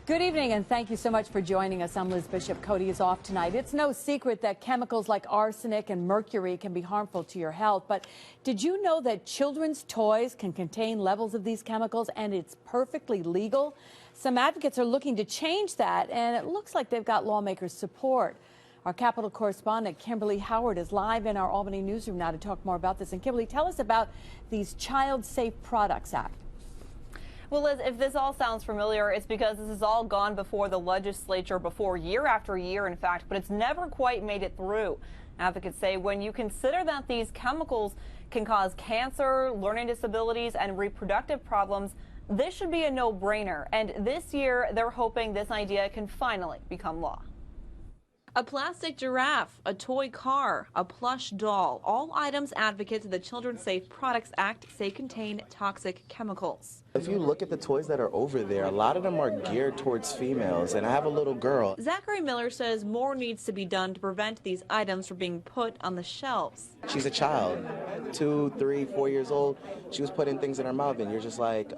Good evening, and thank you so much for joining us. I'm Liz Bishop. Cody is off tonight. It's no secret that chemicals like arsenic and mercury can be harmful to your health. But did you know that children's toys can contain levels of these chemicals, and it's perfectly legal? Some advocates are looking to change that, and it looks like they've got lawmakers' support. Our Capitol correspondent Kimberly Howard is live in our Albany newsroom now to talk more about this. And Kimberly, tell us about these Child Safe Products Act. Well, Liz, if this all sounds familiar, it's because this has all gone before the legislature before year after year, in fact, but it's never quite made it through. Advocates say when you consider that these chemicals can cause cancer, learning disabilities, and reproductive problems, this should be a no-brainer. And this year, they're hoping this idea can finally become law. A plastic giraffe, a toy car, a plush doll, all items advocates of the Children's Safe Products Act say contain toxic chemicals. If you look at the toys that are over there, a lot of them are geared towards females, and I have a little girl. Zachary Miller says more needs to be done to prevent these items from being put on the shelves. She's a child, 2, 3, 4 years old. She was putting things in her mouth, and you're just like,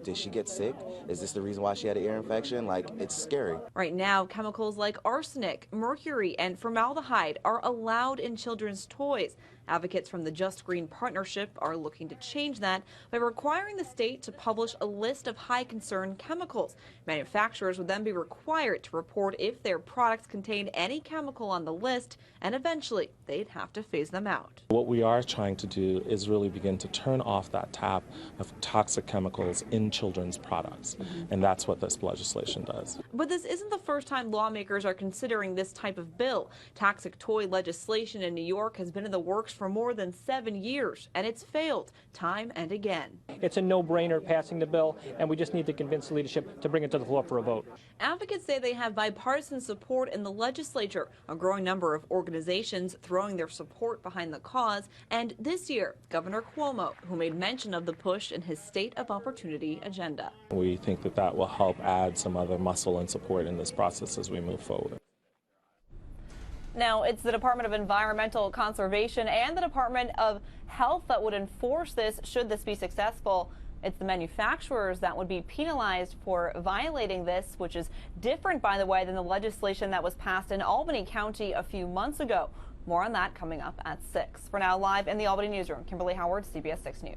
did she get sick? Is this the reason why she had an ear infection? Like, it's scary. Right now, chemicals like arsenic, mercury, and formaldehyde are allowed in children's toys. Advocates from the Just Green Partnership are looking to change that by requiring the state to publish a list of high concern chemicals. Manufacturers would then be required to report if their products contain any chemical on the list, and eventually they'd have to phase them out. What we are trying to do is really begin to turn off that tap of toxic chemicals in children's products, and that's what this legislation does. But this isn't the first time lawmakers are considering this type of bill. Toxic toy legislation in New York has been in the works for more than 7 years, and it's failed time and again. It's a no-brainer passing the bill, and we just need to convince the leadership to bring it to the floor for a vote. Advocates say they have bipartisan support in the legislature, a growing number of organizations throwing their support behind the cause, and this year, Governor Cuomo, who made mention of the push in his State of Opportunity agenda. We think that that will help add some other muscle and support in this process as we move forward. Now, it's the Department of Environmental Conservation and the Department of Health that would enforce this should this be successful. It's the manufacturers that would be penalized for violating this, which is different, by the way, than the legislation that was passed in Albany County a few months ago. More on that coming up at 6. For now, live in the Albany newsroom, Kimberly Howard, CBS 6 News.